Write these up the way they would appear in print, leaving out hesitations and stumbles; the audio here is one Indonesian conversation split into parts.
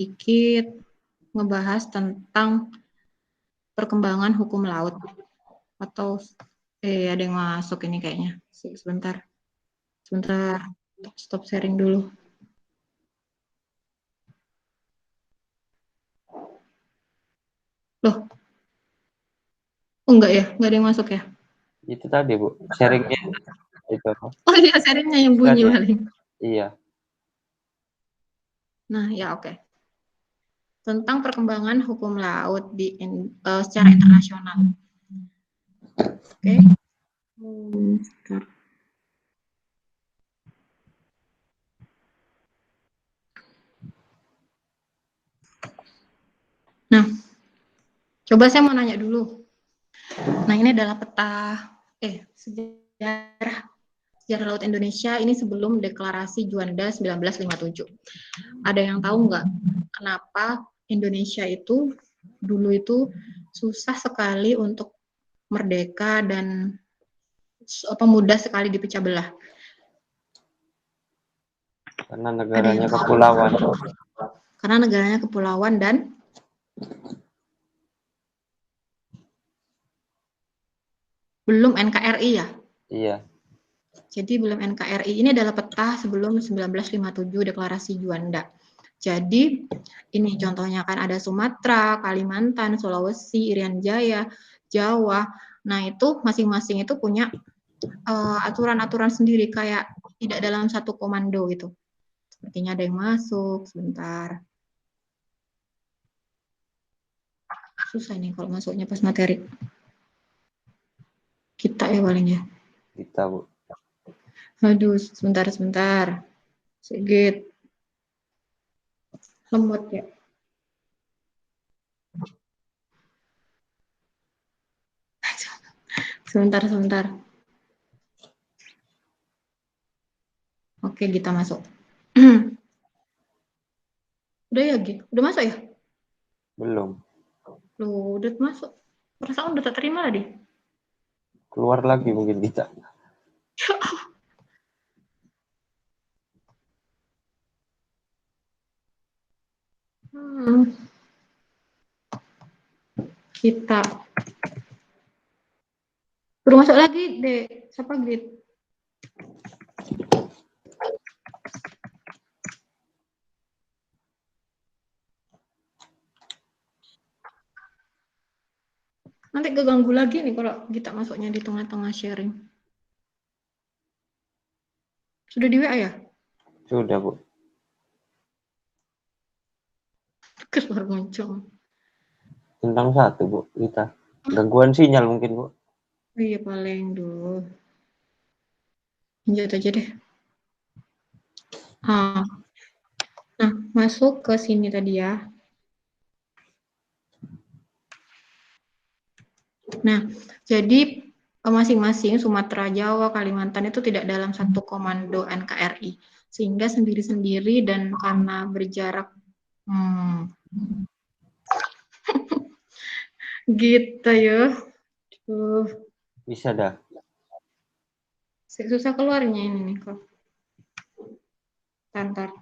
sedikit ngebahas tentang perkembangan hukum laut. Atau ada yang masuk ini kayaknya. Sebentar. Stop sharing dulu. Loh. Oh enggak ya? Enggak ada yang masuk ya? Itu tadi, Bu. Sharingnya itu. Oh iya, sharingnya yang bunyi paling. Iya. Nah, ya oke. Tentang perkembangan hukum laut secara internasional. Oke. Nah, coba saya mau nanya dulu. Nah, ini adalah peta sejarah laut Indonesia ini sebelum deklarasi Juanda 1957. Ada yang tahu nggak kenapa Indonesia itu dulu itu susah sekali untuk merdeka dan mudah sekali dipecah belah? Karena negaranya kepulauan. Karena negaranya kepulauan dan belum NKRI ya? Iya. Jadi belum NKRI. Ini adalah peta sebelum 1957 deklarasi Juanda. Jadi ini contohnya kan ada Sumatera, Kalimantan, Sulawesi, Irian Jaya, Jawa. Nah itu masing-masing itu punya aturan-aturan sendiri, kayak tidak dalam satu komando gitu. Sepertinya ada yang masuk, sebentar. Susah nih kalau masuknya pas materi. Kita ya paling ya. Kita, Bu. Aduh, sebentar. Sigit. Lemot ya. Sebentar. Oke, kita masuk. Udah ya, Git? Udah masuk ya? Belum. Loh, udah masuk. Perasaan udah tak terima tadi. Keluar lagi mungkin kita. Kita. Udah masuk lagi, deh. Siapa, Git? Nanti keganggu lagi nih kalau kita masuknya di tengah-tengah sharing. Sudah di WA ya? Sudah, Bu. Keluar muncul. Tentang satu, Bu, kita. Gangguan sinyal mungkin, Bu. Iya, paling dulu. Lanjut aja deh. Nah, masuk ke sini tadi ya. Nah, jadi masing-masing Sumatera, Jawa, Kalimantan itu tidak dalam satu komando NKRI, sehingga sendiri-sendiri dan karena berjarak gitu ya. Bisa dah. Susah keluarnya ini nih kok. Tantar.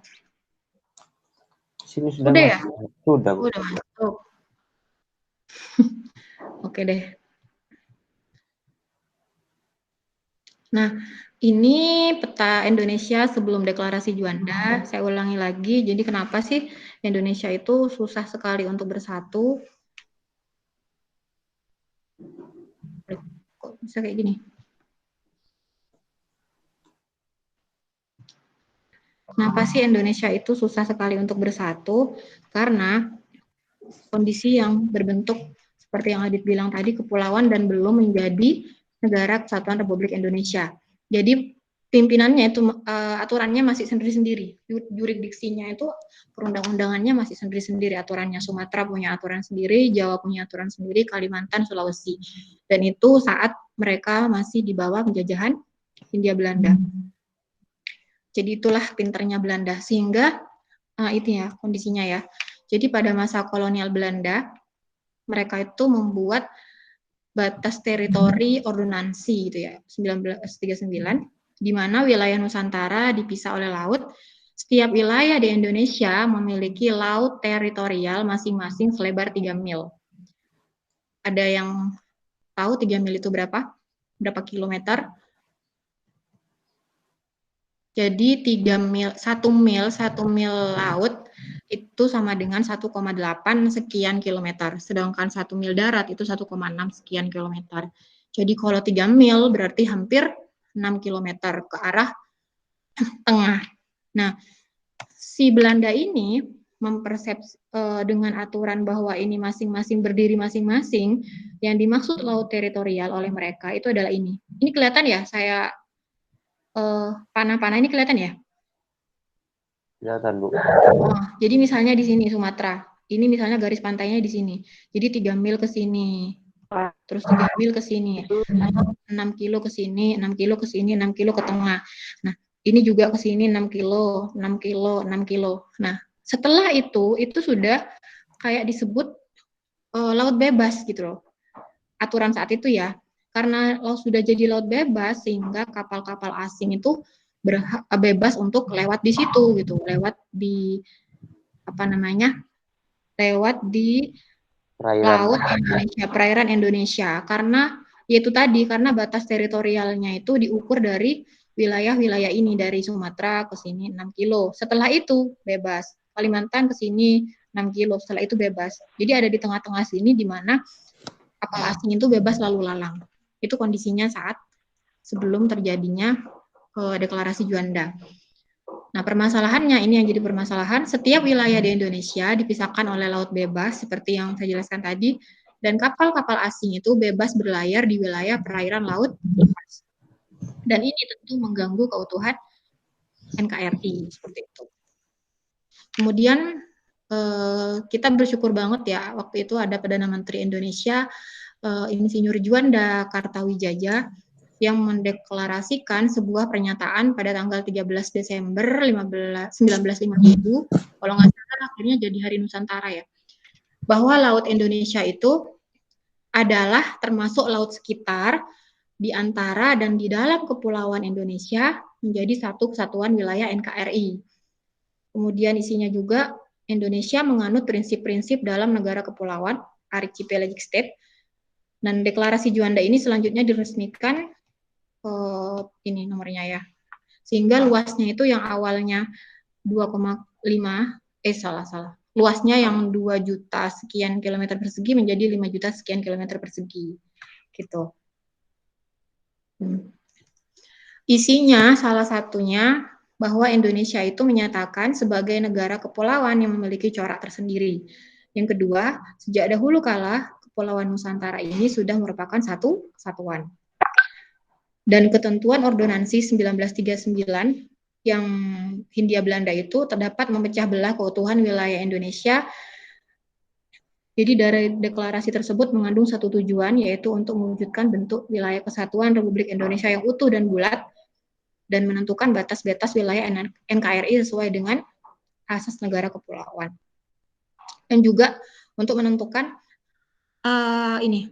Sini sudah Udah masuk. ya? Sudah, Bu. Udah masuk. Oke deh. Nah, ini peta Indonesia sebelum deklarasi Juanda. Saya ulangi lagi, jadi kenapa sih Indonesia itu susah sekali untuk bersatu? Kok bisa kayak gini? Kenapa sih Indonesia itu susah sekali untuk bersatu? Karena kondisi yang berbentuk seperti yang Adit bilang tadi, kepulauan dan belum menjadi negara kesatuan Republik Indonesia. Jadi pimpinannya itu aturannya masih sendiri-sendiri, jurisdiksinya itu perundang-undangannya masih sendiri-sendiri aturannya. Sumatera punya aturan sendiri, Jawa punya aturan sendiri, Kalimantan, Sulawesi. Dan itu saat mereka masih di bawah penjajahan Hindia Belanda. Jadi itulah pinternya Belanda, sehingga itu ya kondisinya ya. Jadi pada masa kolonial Belanda, mereka itu membuat batas teritori ordonansi gitu ya, 1939, di mana wilayah Nusantara dipisah oleh laut, Setiap wilayah di Indonesia memiliki laut teritorial masing-masing selebar 3 mil. Ada yang tahu 3 mil itu berapa? Berapa kilometer? Jadi 1 mil laut itu sama dengan 1,8 sekian kilometer. Sedangkan 1 mil darat itu 1,6 sekian kilometer. Jadi kalau 3 mil berarti hampir 6 kilometer ke arah tengah. Nah, si Belanda ini dengan aturan bahwa ini masing-masing berdiri masing-masing, yang dimaksud laut teritorial oleh mereka itu adalah ini. Ini kelihatan ya, saya panah-panah ini kelihatan ya? Kelihatan, Bu. Jadi misalnya di sini Sumatera, ini misalnya garis pantainya di sini. Jadi 3 mil ke sini, terus 3 mil ke sini, 6 kilo ke sini, 6 kilo ke sini, 6 kilo ke tengah. Nah, ini juga ke sini 6 kilo, 6 kilo, 6 kilo. Nah, setelah itu sudah kayak disebut laut bebas gitu loh. Aturan saat itu ya. Karena sudah jadi laut bebas sehingga kapal-kapal asing itu bebas untuk lewat di situ gitu, lewat di lewat di laut Indonesia, perairan Indonesia. Karena yaitu tadi, karena batas teritorialnya itu diukur dari wilayah-wilayah ini, dari Sumatera ke sini 6 kilo. Setelah itu bebas. Kalimantan ke sini 6 kilo, setelah itu bebas. Jadi ada di tengah-tengah sini di mana kapal asing itu bebas lalu lalang. Itu kondisinya saat sebelum terjadinya deklarasi Juanda. Nah, permasalahannya ini yang jadi permasalahan, setiap wilayah di Indonesia dipisahkan oleh laut bebas seperti yang saya jelaskan tadi, dan kapal-kapal asing itu bebas berlayar di wilayah perairan laut lepas. Dan ini tentu mengganggu keutuhan NKRI seperti itu. Kemudian kita bersyukur banget ya, waktu itu ada Perdana Menteri Indonesia, Insinyur Juanda Kartawijaya, yang mendeklarasikan sebuah pernyataan pada tanggal 13 Desember 1957, kalau nggak salah akhirnya jadi Hari Nusantara ya, bahwa Laut Indonesia itu adalah termasuk laut sekitar di antara dan di dalam Kepulauan Indonesia menjadi satu kesatuan wilayah NKRI. Kemudian isinya juga Indonesia menganut prinsip-prinsip dalam negara kepulauan, archipelagic state, dan deklarasi Juanda ini selanjutnya diresmikan ini nomornya ya. Sehingga luasnya itu yang awalnya 2,5 luasnya yang 2 juta sekian kilometer persegi menjadi 5 juta sekian kilometer persegi. Gitu. Isinya salah satunya bahwa Indonesia itu menyatakan sebagai negara kepulauan yang memiliki corak tersendiri. Yang kedua, sejak dahulu kala Kepulauan Nusantara ini sudah merupakan satu kesatuan. Dan ketentuan Ordonansi 1939 yang Hindia Belanda itu terdapat memecah belah keutuhan wilayah Indonesia. Jadi dari deklarasi tersebut mengandung satu tujuan, yaitu untuk mewujudkan bentuk wilayah kesatuan Republik Indonesia yang utuh dan bulat, dan menentukan batas-batas wilayah NKRI sesuai dengan asas negara kepulauan. Dan juga untuk menentukan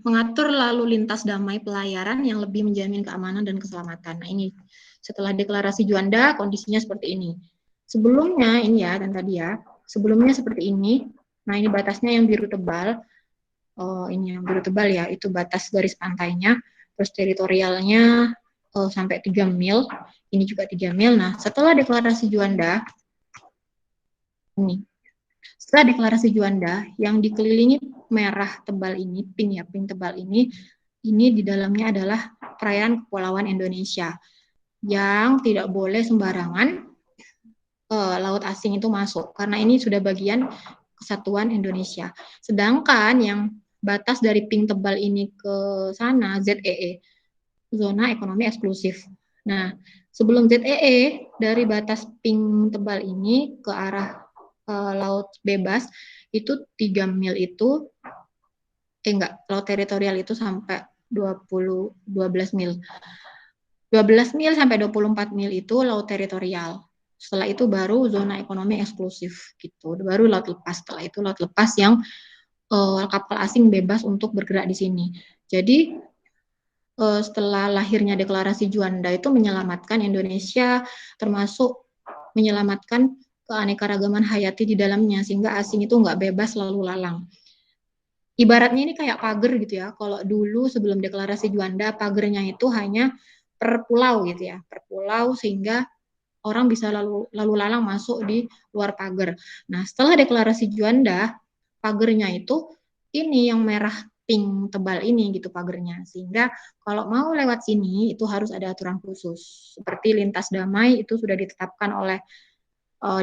mengatur lalu lintas damai pelayaran yang lebih menjamin keamanan dan keselamatan. Nah, ini setelah deklarasi Juanda kondisinya seperti ini. Sebelumnya ini ya, dan tadi ya, sebelumnya seperti ini. Nah, ini batasnya yang biru tebal. Ini yang biru tebal ya, itu batas garis pantainya. Terus teritorialnya sampai 3 mil. Ini juga 3 mil. Nah, setelah deklarasi Juanda, ini. Setelah deklarasi Juanda, yang dikelilingi merah tebal ini, pink tebal ini di dalamnya adalah perairan kepulauan Indonesia yang tidak boleh sembarangan laut asing itu masuk, karena ini sudah bagian kesatuan Indonesia. Sedangkan yang batas dari pink tebal ini ke sana, ZEE, zona ekonomi eksklusif. Nah, sebelum ZEE, dari batas pink tebal ini ke arah laut bebas, itu 3 mil itu, laut teritorial itu sampai 12 mil. 12 mil sampai 24 mil itu laut teritorial. Setelah itu baru zona ekonomi eksklusif gitu. Baru laut lepas. Setelah itu laut lepas yang kapal asing bebas untuk bergerak di sini. Jadi setelah lahirnya deklarasi Juanda itu menyelamatkan Indonesia, termasuk menyelamatkan keanekaragaman hayati di dalamnya, sehingga asing itu nggak bebas lalu lalang. Ibaratnya ini kayak pagar gitu ya. Kalau dulu sebelum deklarasi Juanda, pagernya itu hanya per pulau gitu ya, per pulau, sehingga orang bisa lalu lalang masuk di luar pagar. Nah, setelah deklarasi Juanda, pagernya itu ini yang merah pink tebal ini gitu pagernya. Sehingga kalau mau lewat sini itu harus ada aturan khusus. Seperti lintas damai itu sudah ditetapkan oleh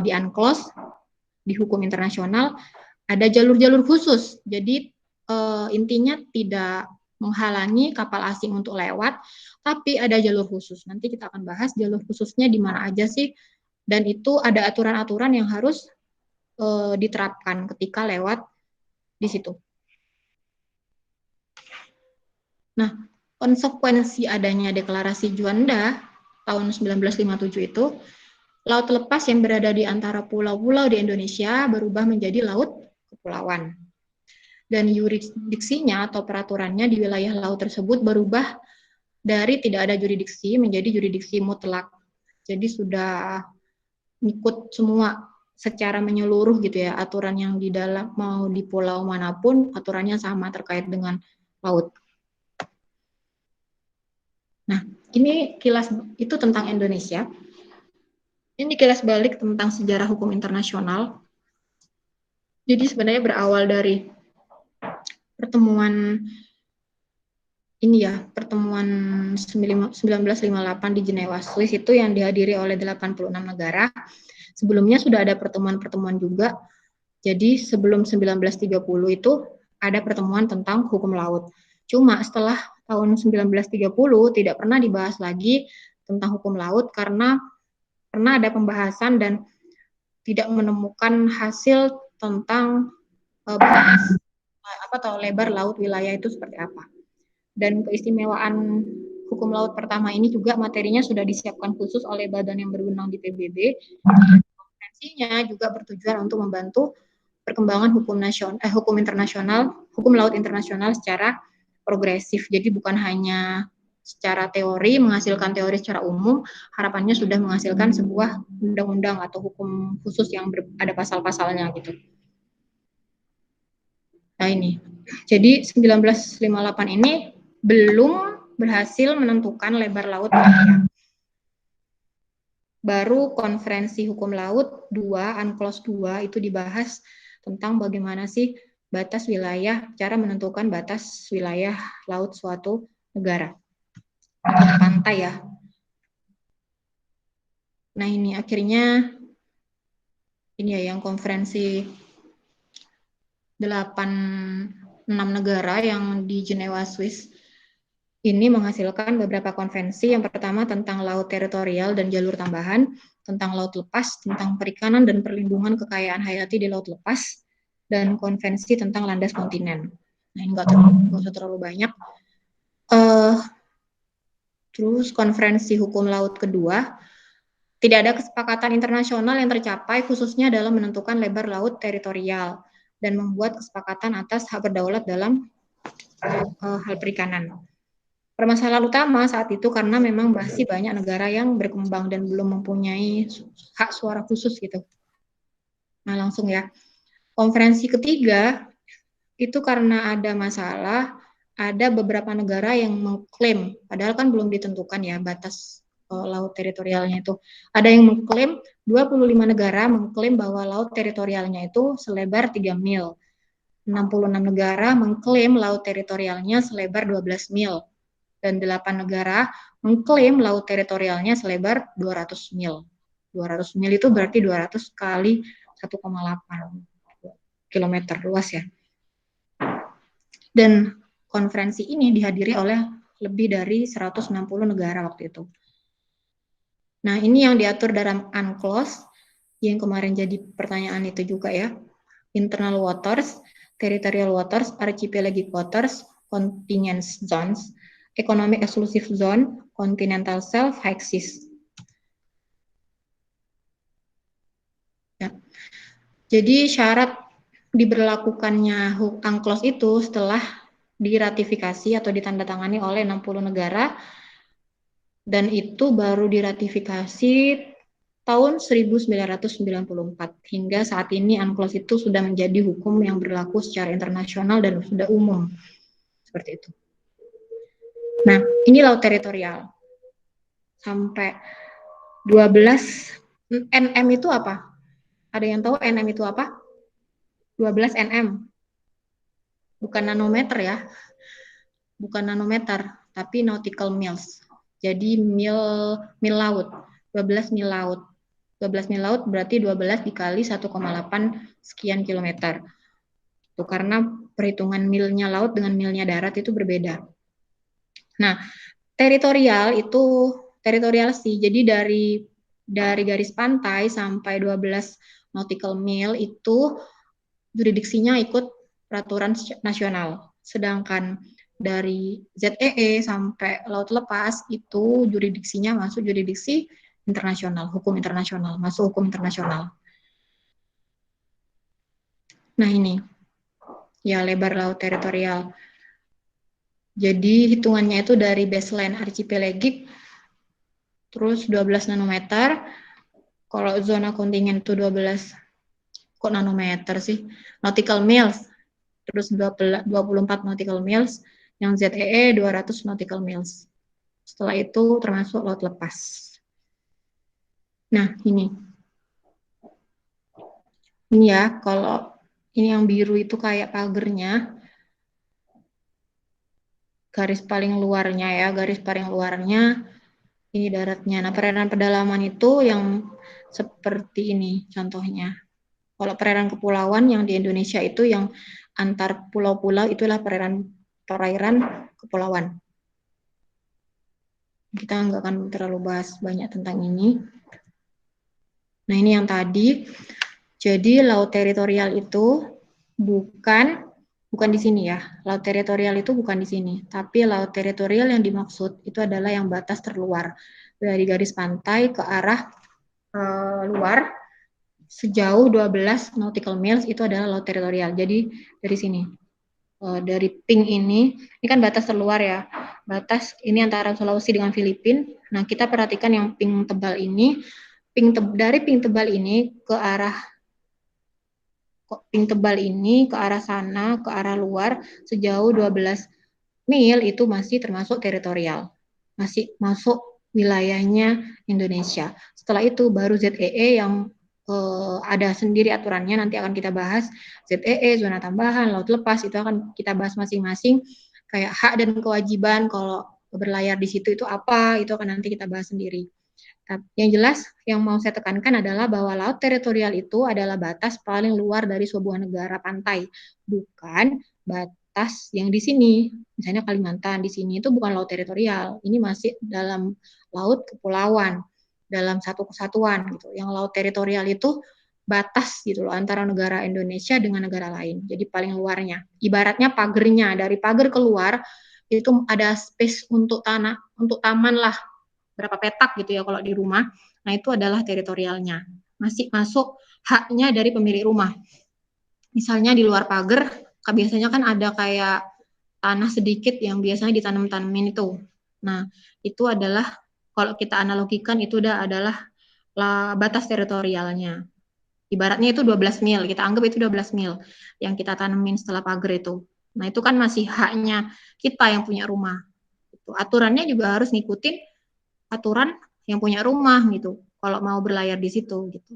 di UNCLOS, di hukum internasional, ada jalur-jalur khusus. Jadi intinya tidak menghalangi kapal asing untuk lewat, tapi ada jalur khusus. Nanti kita akan bahas jalur khususnya di mana aja sih, dan itu ada aturan-aturan yang harus diterapkan ketika lewat di situ. Nah, konsekuensi adanya deklarasi Juanda tahun 1957 itu, laut lepas yang berada di antara pulau-pulau di Indonesia berubah menjadi laut kepulauan. Dan yurisdiksinya atau peraturannya di wilayah laut tersebut berubah dari tidak ada jurisdiksi menjadi jurisdiksi mutlak. Jadi sudah ikut semua secara menyeluruh gitu ya, aturan yang di dalam mau di pulau manapun aturannya sama terkait dengan laut. Nah, ini kilas itu tentang Indonesia. Ini kilas balik tentang sejarah hukum internasional. Jadi sebenarnya berawal dari pertemuan ini ya, pertemuan 1958 di Jenewa, Swiss itu yang dihadiri oleh 86 negara. Sebelumnya sudah ada pertemuan-pertemuan juga. Jadi sebelum 1930 itu ada pertemuan tentang hukum laut. Cuma setelah tahun 1930 tidak pernah dibahas lagi tentang hukum laut karena pernah ada pembahasan dan tidak menemukan hasil tentang apa atau lebar laut wilayah itu seperti apa. Dan keistimewaan hukum laut pertama ini juga materinya sudah disiapkan khusus oleh badan yang berwenang di PBB. Konferensinya juga bertujuan untuk membantu perkembangan hukum internasional, hukum laut internasional secara progresif. Jadi bukan hanya secara teori, menghasilkan teori secara umum, harapannya sudah menghasilkan sebuah undang-undang atau hukum khusus yang ada pasal-pasalnya gitu. Nah ini, jadi 1958 ini belum berhasil menentukan lebar laut wilayah. Baru konferensi hukum laut 2, UNCLOS 2 itu dibahas tentang bagaimana sih batas wilayah, cara menentukan batas wilayah laut suatu negara. Pantai ya. Nah ini akhirnya ini ya yang konferensi 6 negara yang di Jenewa, Swiss ini menghasilkan beberapa konvensi. Yang pertama tentang laut teritorial dan jalur tambahan, tentang laut lepas, tentang perikanan dan perlindungan kekayaan hayati di laut lepas, dan konvensi tentang landas kontinen. Nah ini nggak usah terlalu banyak. Terus konferensi hukum laut kedua, tidak ada kesepakatan internasional yang tercapai khususnya dalam menentukan lebar laut teritorial dan membuat kesepakatan atas hak berdaulat dalam hal perikanan. Permasalahan utama saat itu karena memang masih banyak negara yang berkembang dan belum mempunyai hak suara khusus gitu. Nah langsung ya, konferensi ketiga itu karena ada masalah, ada beberapa negara yang mengklaim, padahal kan belum ditentukan ya batas laut teritorialnya itu. Ada yang mengklaim, 25 negara mengklaim bahwa laut teritorialnya itu selebar 3 mil. 66 negara mengklaim laut teritorialnya selebar 12 mil. Dan 8 negara mengklaim laut teritorialnya selebar 200 mil. 200 mil itu berarti 200 kali 1,8 kilometer luas ya. Dan konferensi ini dihadiri oleh lebih dari 160 negara waktu itu. Nah, ini yang diatur dalam UNCLOS, yang kemarin jadi pertanyaan itu juga ya. Internal waters, territorial waters, archipelagic waters, contingent zones, economic exclusive zone, continental shelf, high seas. Ya. Jadi syarat diberlakukannya UNCLOS itu setelah diratifikasi atau ditandatangani oleh 60 negara, dan itu baru diratifikasi tahun 1994. Hingga saat ini UNCLOS itu sudah menjadi hukum yang berlaku secara internasional dan sudah umum. Seperti itu. Nah, ini laut teritorial. Sampai 12 NM itu apa? Ada yang tahu NM itu apa? 12 NM. Bukan nanometer ya. Bukan nanometer, tapi nautical miles. Jadi mil laut. 12 mil laut. 12 mil laut berarti 12 dikali 1,8 sekian kilometer. Itu karena perhitungan milnya laut dengan milnya darat itu berbeda. Nah, teritorial sih. Jadi dari garis pantai sampai 12 nautical mil itu juridiksinya ikut peraturan nasional. Sedangkan dari ZEE sampai laut lepas itu juridiksinya masuk juridiksi internasional, hukum internasional, masuk hukum internasional. Nah ini, ya lebar laut teritorial. Jadi hitungannya itu dari baseline archipelagic, terus 12 nanometer. Kalau zona kontingen itu 12, kok nanometer sih? Nautical miles, terus 24 nautical miles, yang ZEE 200 nautical miles. Setelah itu termasuk laut lepas. Nah, ini ya, kalau ini yang biru itu kayak pagernya, garis paling luarnya ya, garis paling luarnya ini daratnya. Nah, perairan pedalaman itu yang seperti ini contohnya. Kalau perairan kepulauan yang di Indonesia itu yang antar pulau-pulau itulah perairan kepulauan. Kita nggak akan terlalu bahas banyak tentang ini. Nah, ini yang tadi. Jadi laut teritorial itu bukan di sini ya. Laut teritorial itu bukan di sini, tapi laut teritorial yang dimaksud itu adalah yang batas terluar dari garis pantai ke arah luar sejauh 12 nautical miles itu adalah laut teritorial. Jadi dari sini, dari pink ini kan batas terluar ya. Batas ini antara Sulawesi dengan Filipina. Nah, kita perhatikan yang pink tebal ini, dari pink tebal ini ke arah pink tebal ini ke arah sana, ke arah luar sejauh 12 mil itu masih termasuk teritorial. Masih masuk wilayahnya Indonesia. Setelah itu baru ZEE yang ada sendiri aturannya, nanti akan kita bahas. ZEE, zona tambahan, laut lepas, itu akan kita bahas masing-masing. Kayak hak dan kewajiban kalau berlayar di situ itu apa, itu akan nanti kita bahas sendiri. Yang jelas yang mau saya tekankan adalah bahwa laut teritorial itu adalah batas paling luar dari sebuah negara pantai, bukan batas yang di sini. Misalnya Kalimantan di sini itu bukan laut teritorial, ini masih dalam laut kepulauan, dalam satu kesatuan gitu. Yang laut teritorial itu batas gitu loh antara negara Indonesia dengan negara lain. Jadi paling luarnya. Ibaratnya pagernya, dari pagar keluar itu ada space untuk tanah, untuk taman lah, berapa petak gitu ya kalau di rumah. Nah, itu adalah teritorialnya. Masih masuk haknya dari pemilik rumah. Misalnya di luar pagar, biasanya kan ada kayak tanah sedikit yang biasanya ditanam-tanamin itu. Nah, itu adalah kalau kita analogikan itu adalah batas teritorialnya. Ibaratnya itu 12 mil, kita anggap itu 12 mil yang kita tanemin setelah pagar itu. Nah, itu kan masih haknya kita yang punya rumah. Aturannya juga harus ngikutin aturan yang punya rumah gitu. Kalau mau berlayar di situ gitu.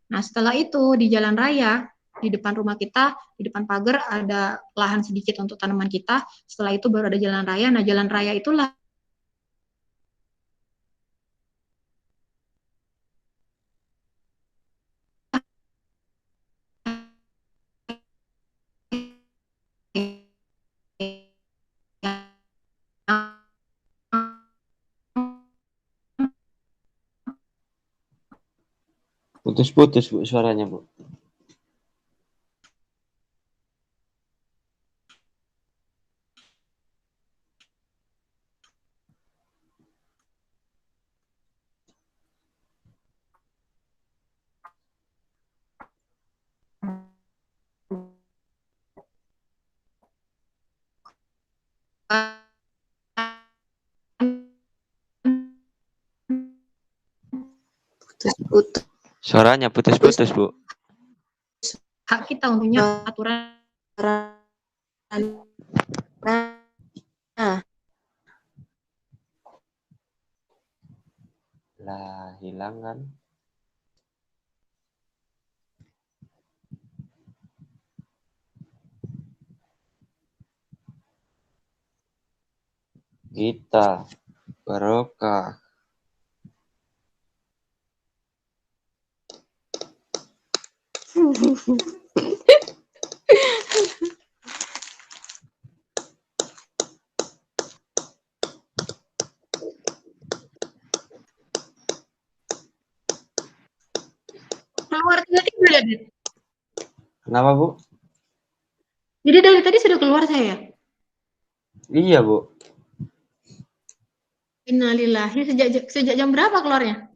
Nah, setelah itu di jalan raya di depan rumah kita, di depan pagar ada lahan sedikit untuk tanaman kita. Setelah itu baru ada jalan raya. Nah, jalan raya itulah Putus-putus Bu suaranya Bu. Putus-putus. Suaranya putus-putus, Bu. Hak kita untuk punya aturan. Lah, hilang kan? Kita barokah. Keluar tiba-tiba ya, Dit? Kenapa, Bu? Jadi dari tadi sudah keluar saya. Iya, Bu. Innalillahi, sejak jam berapa keluarnya?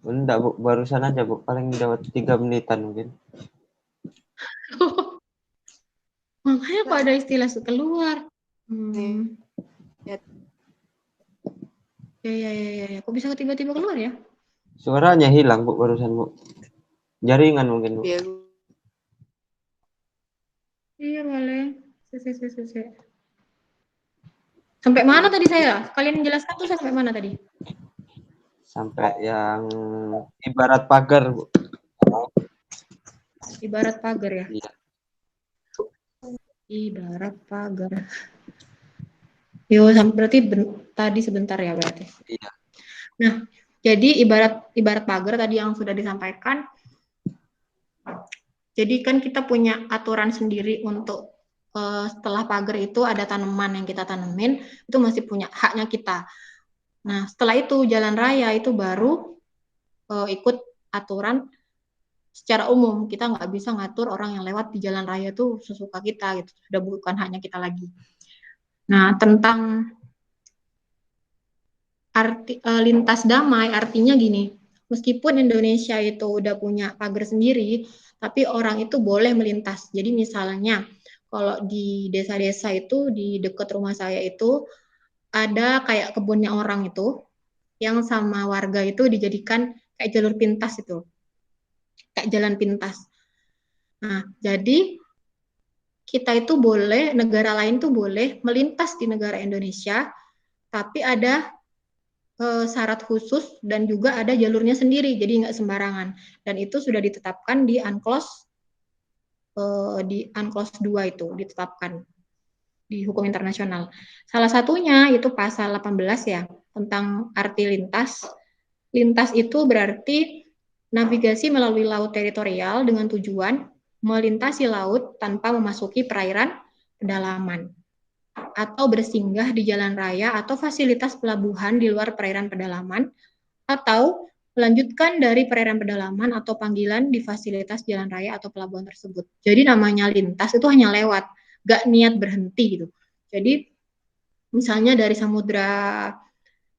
Enggak, Bu. Barusan aja, Bu. Paling dapat 3 menitan mungkin. Makanya kok ada istilah keluar. Ya. Kok bisa tiba-tiba keluar ya? Suaranya hilang, Bu, barusan, Bu. Jaringan mungkin, Bu. Iya, boleh. Sampai mana tadi saya? Kalian jelaskan tuh sampai mana tadi? Sampai yang ibarat pagar, Bu. Ibarat pagar ya? Iya. Ibarat pagar. Yo, berarti tadi sebentar ya berarti. Iya. Nah, jadi ibarat pagar tadi yang sudah disampaikan. Jadi kan kita punya aturan sendiri untuk setelah pagar itu ada tanaman yang kita tanemin, itu masih punya haknya kita. Nah, setelah itu jalan raya itu baru ikut aturan secara umum. Kita nggak bisa ngatur orang yang lewat di jalan raya itu sesuka kita, gitu. Sudah bukan haknya kita lagi. Nah, tentang lintas damai, artinya gini, meskipun Indonesia itu udah punya pagar sendiri, tapi orang itu boleh melintas. Jadi misalnya, kalau di desa-desa itu, di dekat rumah saya itu, ada kayak kebunnya orang itu, yang sama warga itu dijadikan kayak jalur pintas itu, kayak jalan pintas. Nah, jadi kita itu boleh, negara lain tuh boleh melintas di negara Indonesia, tapi ada syarat khusus dan juga ada jalurnya sendiri, jadi nggak sembarangan. Dan itu sudah ditetapkan di UNCLOS 2 itu ditetapkan di hukum internasional. Salah satunya itu pasal 18 ya, tentang arti lintas. Lintas itu berarti navigasi melalui laut teritorial dengan tujuan melintasi laut tanpa memasuki perairan pedalaman atau bersinggah di jalan raya atau fasilitas pelabuhan di luar perairan pedalaman, atau melanjutkan dari perairan pedalaman atau panggilan di fasilitas jalan raya atau pelabuhan tersebut. Jadi namanya lintas itu hanya lewat, gak niat berhenti gitu. Jadi misalnya dari samudra,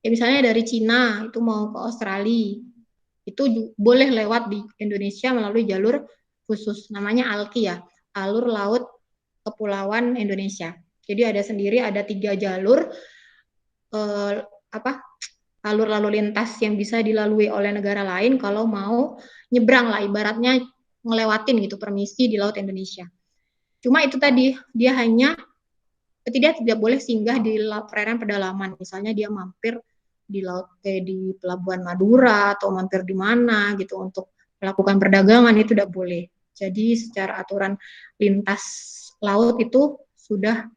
ya misalnya dari Cina itu mau ke Australia, itu boleh lewat di Indonesia melalui jalur khusus, namanya ALKI ya, Alur Laut Kepulauan Indonesia. Jadi ada sendiri, ada 3 jalur alur lalu lintas yang bisa dilalui oleh negara lain kalau mau nyebrang lah, ibaratnya ngelewatin gitu permisi di Laut Indonesia. Cuma itu tadi, dia tidak boleh singgah di perairan pedalaman. Misalnya dia mampir di di Pelabuhan Madura atau mampir di mana gitu untuk melakukan perdagangan, itu tidak boleh. Jadi secara aturan lintas laut itu sudah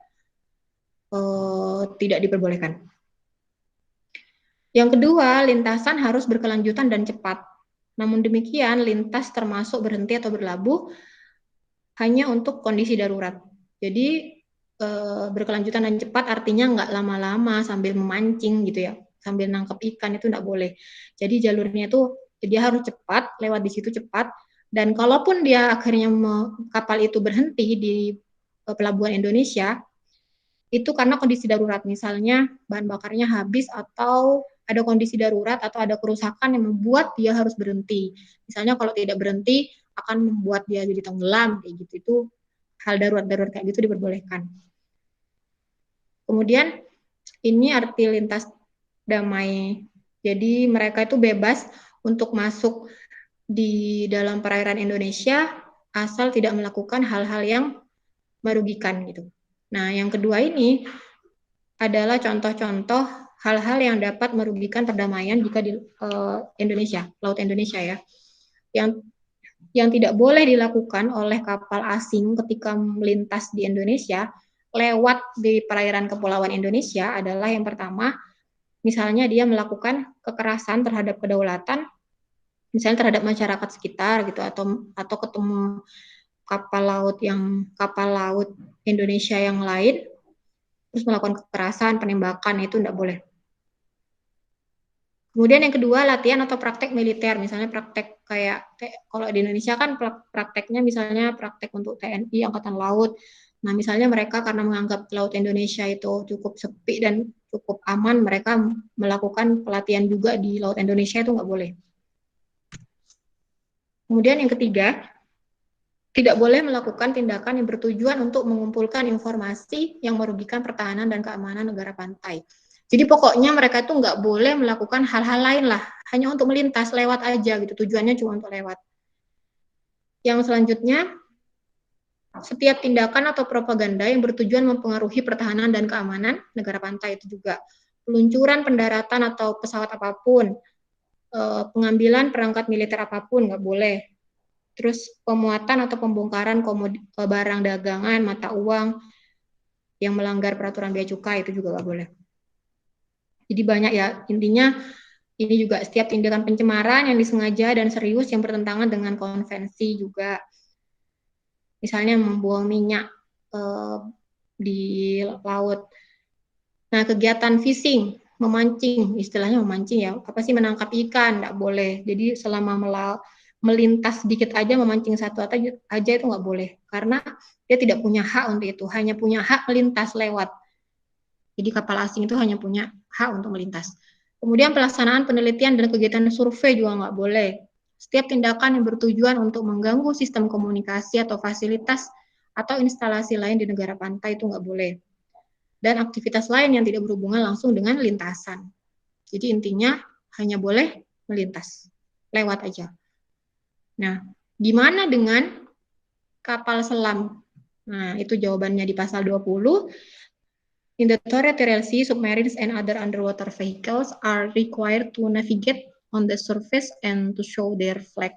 tidak diperbolehkan. Yang kedua, lintasan harus berkelanjutan dan cepat. Namun demikian, lintas termasuk berhenti atau berlabuh hanya untuk kondisi darurat. Jadi berkelanjutan dan cepat artinya nggak lama-lama sambil memancing gitu ya, sambil nangkep ikan, itu nggak boleh. Jadi jalurnya itu dia harus cepat, lewat di situ cepat. Dan kalaupun dia akhirnya kapal itu berhenti di pelabuhan Indonesia, itu karena kondisi darurat, misalnya bahan bakarnya habis atau ada kondisi darurat atau ada kerusakan yang membuat dia harus berhenti. Misalnya kalau tidak berhenti akan membuat dia jadi tenggelam kayak gitu. Itu hal darurat kayak gitu diperbolehkan. Kemudian ini arti lintas damai. Jadi mereka itu bebas untuk masuk di dalam perairan Indonesia asal tidak melakukan hal-hal yang merugikan gitu. Nah, yang kedua ini adalah contoh-contoh hal-hal yang dapat merugikan perdamaian jika di Indonesia, Laut Indonesia ya. Yang tidak boleh dilakukan oleh kapal asing ketika melintas di Indonesia lewat di perairan kepulauan Indonesia adalah yang pertama, misalnya dia melakukan kekerasan terhadap kedaulatan, misalnya terhadap masyarakat sekitar gitu, atau ketemu kapal laut Indonesia yang lain, terus melakukan kekerasan, penembakan, itu tidak boleh. Kemudian yang kedua, latihan atau praktek militer, misalnya praktek kayak kalau di Indonesia kan prakteknya misalnya praktek untuk TNI, Angkatan Laut. Nah, misalnya mereka karena menganggap Laut Indonesia itu cukup sepi dan cukup aman, mereka melakukan pelatihan juga di Laut Indonesia, itu nggak boleh. Kemudian yang ketiga, tidak boleh melakukan tindakan yang bertujuan untuk mengumpulkan informasi yang merugikan pertahanan dan keamanan negara pantai. Jadi pokoknya mereka itu nggak boleh melakukan hal-hal lain lah, hanya untuk melintas, lewat aja gitu, tujuannya cuma untuk lewat. Yang selanjutnya, setiap tindakan atau propaganda yang bertujuan mempengaruhi pertahanan dan keamanan negara pantai itu juga. Peluncuran pendaratan atau pesawat apapun, pengambilan perangkat militer apapun nggak boleh. Terus pemuatan atau pembongkaran barang dagangan, mata uang yang melanggar peraturan bea cukai itu juga nggak boleh. Jadi banyak ya, intinya ini juga setiap tindakan pencemaran yang disengaja dan serius yang bertentangan dengan konvensi juga. Misalnya membuang minyak di laut. Nah, kegiatan fishing, memancing, istilahnya memancing ya, apa sih, menangkap ikan, nggak boleh. Jadi selama melintas sedikit aja, memancing satu aja itu nggak boleh. Karena dia tidak punya hak untuk itu, hanya punya hak melintas lewat. Jadi kapal asing itu hanya punya hak untuk melintas. Kemudian pelaksanaan penelitian dan kegiatan survei juga nggak boleh. Setiap tindakan yang bertujuan untuk mengganggu sistem komunikasi atau fasilitas atau instalasi lain di negara pantai itu nggak boleh. Dan aktivitas lain yang tidak berhubungan langsung dengan lintasan. Jadi intinya hanya boleh melintas, lewat aja. Nah, gimana dengan kapal selam? Nah, itu jawabannya di pasal 20. In the territorial sea, submarines and other underwater vehicles are required to navigate on the surface and to show their flag.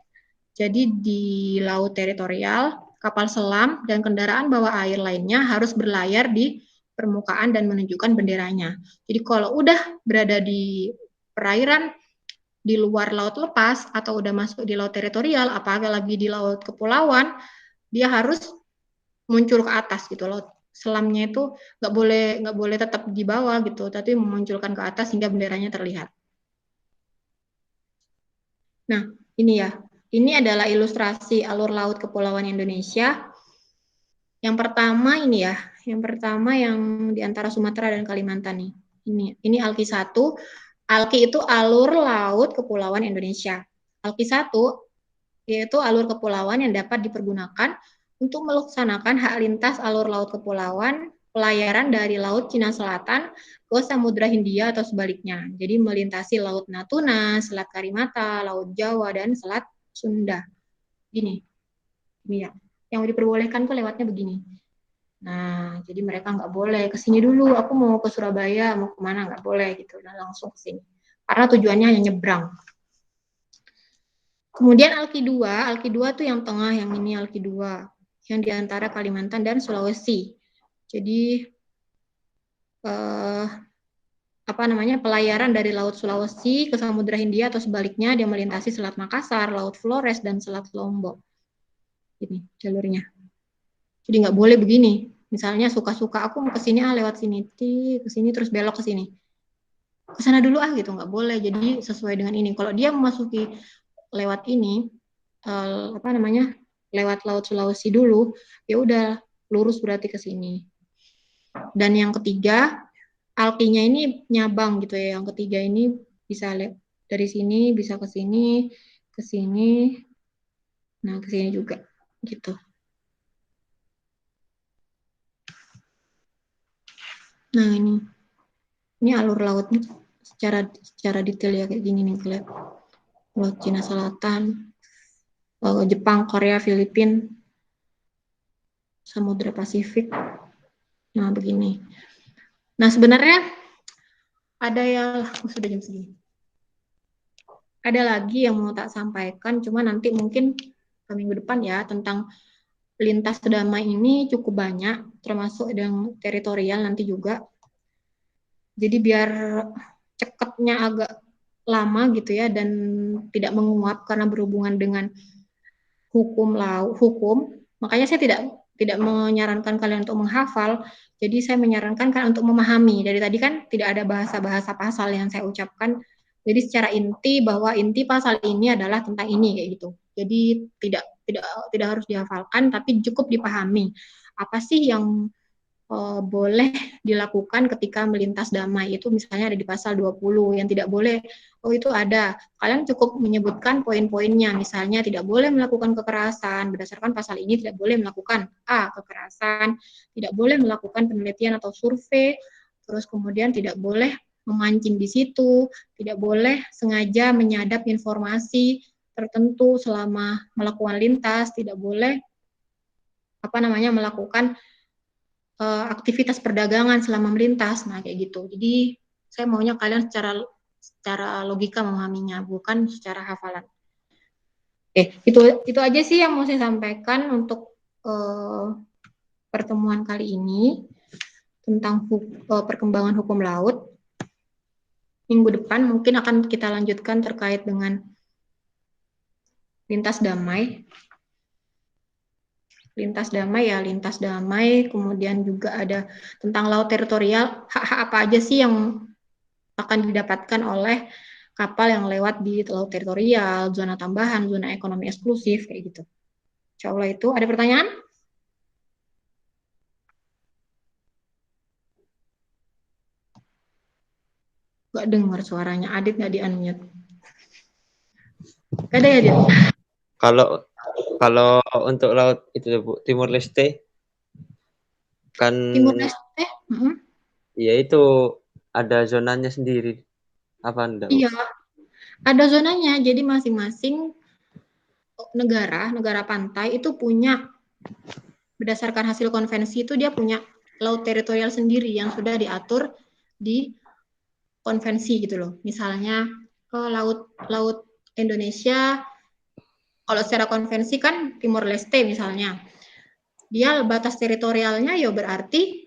Jadi di laut teritorial, kapal selam dan kendaraan bawah air lainnya harus berlayar di permukaan dan menunjukkan benderanya. Jadi kalau udah berada di perairan di luar laut lepas atau udah masuk di laut teritorial, apalagi di laut kepulauan, dia harus muncul ke atas gitu loh. Selamnya itu nggak boleh tetap di bawah gitu, tapi memunculkan ke atas hingga benderanya terlihat. Nah, ini ya. Ini adalah ilustrasi alur laut kepulauan Indonesia. Yang pertama ini ya, yang pertama yang di antara Sumatera dan Kalimantan nih. Ini ALKI 1. ALKI itu alur laut kepulauan Indonesia. ALKI 1 yaitu alur kepulauan yang dapat dipergunakan untuk melaksanakan hak lintas alur laut kepulauan pelayaran dari Laut Cina Selatan ke Samudra Hindia atau sebaliknya. Jadi melintasi Laut Natuna, Selat Karimata, Laut Jawa, dan Selat Sunda. Gini, ini ya. Yang diperbolehkan tuh lewatnya begini. Nah, jadi mereka nggak boleh ke sini dulu, aku mau ke Surabaya, mau kemana, nggak boleh gitu, dan langsung ke sini. Karena tujuannya hanya nyebrang. Kemudian ALKI 2 tuh yang tengah, yang ini ALKI 2, yang di antara Kalimantan dan Sulawesi. Jadi apa namanya, pelayaran dari Laut Sulawesi ke Samudra Hindia atau sebaliknya, dia melintasi Selat Makassar, Laut Flores, dan Selat Lombok. Ini jalurnya. Jadi nggak boleh begini. Misalnya suka-suka aku mau ke sini, lewat sini, ke sini terus belok ke sini. Ke sana dulu gitu, nggak boleh. Jadi sesuai dengan ini. Kalau dia memasuki lewat ini, apa namanya, lewat Laut Sulawesi dulu, ya udah lurus berarti ke sini. Dan yang ketiga, alkinya ini nyabang gitu ya. Yang ketiga ini bisa dari sini bisa ke sini, nah ke sini juga gitu. Nah ini alur lautnya secara detail ya kayak gini nih, kelihatan. Laut Cina Selatan, Jepang, Korea, Filipina, Samudra Pasifik. Nah, begini. Nah, sebenarnya ada yang sudah jam segini. Ada lagi yang mau tak sampaikan, cuma nanti mungkin minggu depan ya, tentang lintas damai ini cukup banyak, termasuk yang teritorial nanti juga. Jadi biar ceketnya agak lama gitu ya, dan tidak menguap karena berhubungan dengan hukum. Makanya saya tidak menyarankan kalian untuk menghafal. Jadi saya menyarankan kalian untuk memahami. Dari tadi kan tidak ada bahasa-bahasa pasal yang saya ucapkan. Jadi secara inti bahwa inti pasal ini adalah tentang ini kayak gitu. Jadi tidak harus dihafalkan, tapi cukup dipahami. Apa sih yang boleh dilakukan ketika melintas damai, itu misalnya ada di pasal 20 yang tidak boleh. Oh, itu ada. Kalian cukup menyebutkan poin-poinnya, misalnya tidak boleh melakukan kekerasan, berdasarkan pasal ini tidak boleh melakukan kekerasan, tidak boleh melakukan penelitian atau survei, terus kemudian tidak boleh memancing di situ, tidak boleh sengaja menyadap informasi tertentu selama melakukan lintas, tidak boleh melakukan aktivitas perdagangan selama melintas. Nah, kayak gitu. Jadi saya maunya kalian secara logika memahaminya, bukan secara hafalan. Itu aja sih yang mau saya sampaikan untuk pertemuan kali ini tentang perkembangan hukum laut. Minggu depan mungkin akan kita lanjutkan terkait dengan lintas damai. Lintas damai, kemudian juga ada tentang laut teritorial, hak-hak apa aja sih yang akan didapatkan oleh kapal yang lewat di laut teritorial, zona tambahan, zona ekonomi eksklusif, kayak gitu. Insya Allah itu. Ada pertanyaan? Gak dengar suaranya. Adit nggak di-unmute. Gak ada ya, Adit? Kalau untuk laut itu Bu, Timur Leste kan Timur Leste? ya itu ada zonanya sendiri. Apa enggak, Bu? Iya, ada zonanya. Jadi masing-masing negara pantai itu punya, berdasarkan hasil konvensi itu dia punya laut teritorial sendiri yang sudah diatur di konvensi gitu loh. Misalnya laut Indonesia, kalau secara konvensi kan Timor Leste misalnya, dia batas teritorialnya ya berarti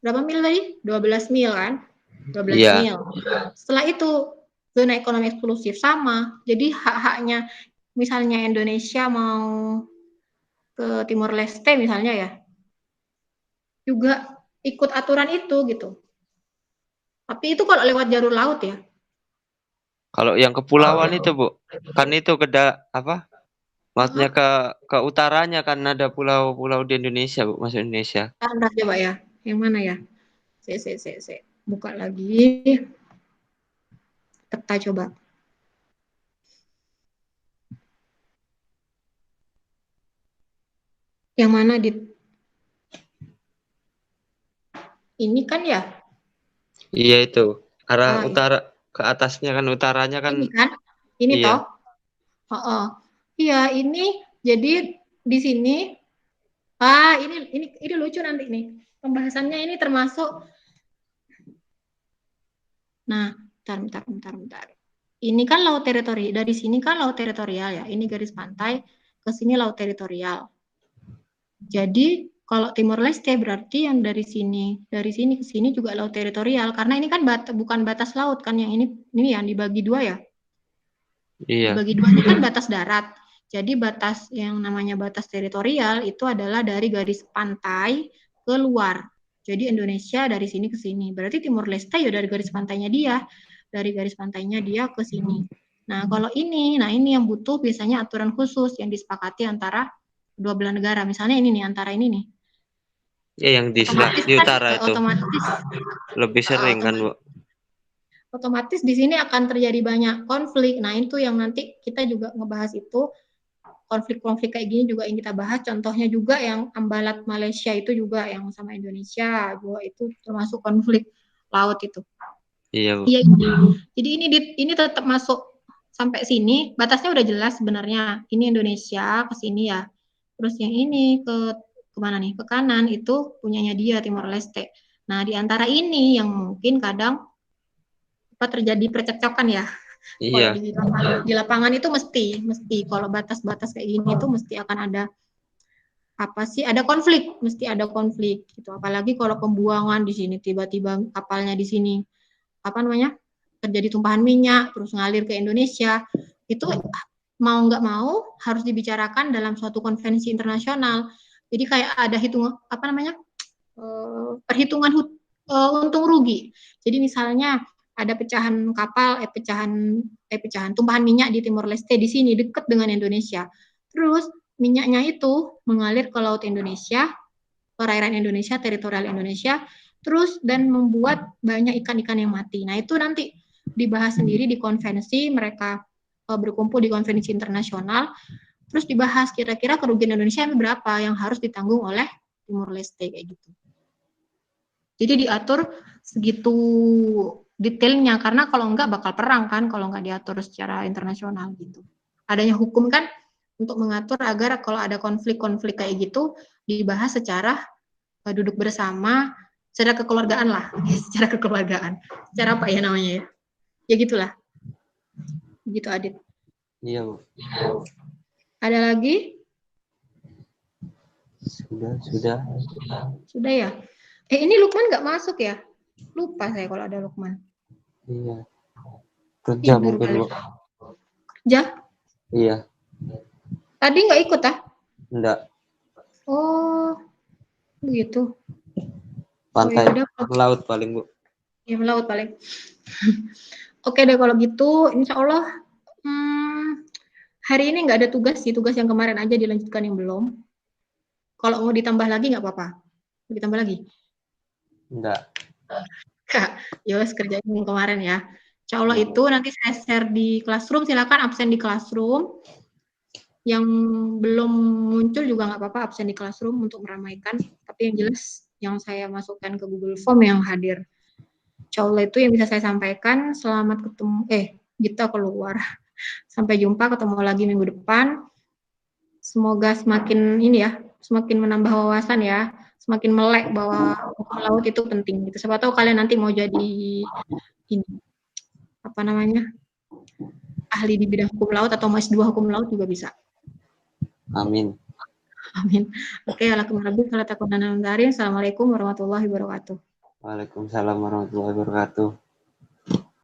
berapa mil tadi? 12 mil kan? 12 Iya. mil. Setelah itu zona ekonomi eksklusif sama. Jadi hak-haknya misalnya Indonesia mau ke Timor Leste misalnya ya, juga ikut aturan itu gitu. Tapi itu kalau lewat jalur laut ya. Kalau yang kepulauan itu, Bu, kan itu apa? Maksudnya ke utaranya kan ada pulau-pulau di Indonesia, Bu, masuk Indonesia. Bentar coba ya. Yang mana ya? Saya buka lagi. Peta coba. Yang mana di ini kan ya? Iya itu. Arah Ah, utara ke atasnya kan, utaranya kan. ini kan? Ini Iya. toh? Oh. Iya, ini jadi di sini. Ini lucu nanti nih. Pembahasannya ini termasuk. Nah, bentar. Ini kan laut teritori. Dari sini kan laut teritorial ya. Ini garis pantai, ke sini laut teritorial. Jadi kalau Timor Leste berarti yang dari sini ke sini juga laut teritorial, karena ini kan bukan batas laut kan, yang ini yang dibagi dua ya. Iya. Dibagi dua ini kan batas darat. Jadi batas yang namanya batas teritorial itu adalah dari garis pantai ke luar. Jadi Indonesia dari sini ke sini. Berarti Timor Leste ya dari garis pantainya dia. Dari garis pantainya dia ke sini. Nah, kalau ini yang butuh biasanya aturan khusus yang disepakati antara dua belah negara. Misalnya ini nih, antara ini nih. Ya yang di Otomatis di kan, utara itu lebih sering kan, Bu? otomatis di sini akan terjadi banyak konflik. Nah, itu yang nanti kita juga ngebahas itu. Konflik-konflik kayak gini juga yang kita bahas. Contohnya juga yang Ambalat Malaysia itu juga yang sama Indonesia, juga itu termasuk konflik laut itu. Iya, Bu. Iya, jadi ini tetap masuk sampai sini batasnya udah jelas sebenarnya. Ini Indonesia ke sini ya. Terus yang ini ke kemana nih? Ke kanan itu punyanya dia Timor Leste. Nah, di antara ini yang mungkin kadang apa terjadi percekcokan ya. Kalau Iya. di lapangan itu mesti kalau batas-batas kayak gini itu mesti akan ada apa sih ada konflik, mesti ada konflik gitu. Apalagi kalau pembuangan di sini tiba-tiba kapalnya di sini apa namanya terjadi tumpahan minyak terus ngalir ke Indonesia itu mau nggak mau harus dibicarakan dalam suatu konvensi internasional. Jadi kayak ada hitung apa namanya perhitungan untung rugi. Jadi misalnya ada pecahan kapal, pecahan tumpahan minyak di Timor Leste di sini dekat dengan Indonesia. Terus minyaknya itu mengalir ke Laut Indonesia, perairan Indonesia, teritorial Indonesia, terus dan membuat banyak ikan-ikan yang mati. Nah itu nanti dibahas sendiri di konvensi, mereka berkumpul di konvensi internasional, terus dibahas kira-kira kerugian Indonesia berapa yang harus ditanggung oleh Timor Leste kayak gitu. Jadi diatur segitu detailnya karena kalau enggak bakal perang kan kalau enggak diatur secara internasional gitu. Adanya hukum kan untuk mengatur agar kalau ada konflik-konflik kayak gitu dibahas secara duduk bersama secara kekeluargaan lah, secara kekeluargaan. Secara apa ya namanya ya? Ya gitulah. Gitu Adit. Iya, Bu. Ada lagi? Sudah. Sudah ya? Ini Lukman nggak masuk ya? Lupa saya kalau ada Lukman. Iya. Kerja Tidur mungkin, kali. Bu. Kerja? Iya. Tadi nggak ikut ah? Enggak. Oh, begitu. Pantai Oh, ya laut paling, Bu. Ya melaut paling. Oke deh kalau gitu, insya Allah hari ini nggak ada tugas sih, tugas yang kemarin aja dilanjutkan yang belum. Kalau mau ditambah lagi nggak apa-apa. Mau ditambah lagi? Enggak. Kak, ya kerjain yang kemarin ya. Insya Allah itu nanti saya share di Classroom, silakan absen di Classroom. Yang belum muncul juga nggak apa-apa absen di Classroom untuk meramaikan. Tapi yang jelas yang saya masukkan ke Google Form yang hadir. Insya Allah itu yang bisa saya sampaikan. Selamat ketemu. Kita keluar. Sampai jumpa, ketemu lagi minggu depan. Semoga semakin ini ya, semakin menambah wawasan ya, semakin melek bahwa hukum laut itu penting. Gitu. Siapa tahu kalian nanti mau jadi ini apa namanya ahli di bidang hukum laut atau S2 hukum laut juga bisa. Amin. Amin. Oke, Assalamualaikum warahmatullahi wabarakatuh. Waalaikumsalam warahmatullahi wabarakatuh.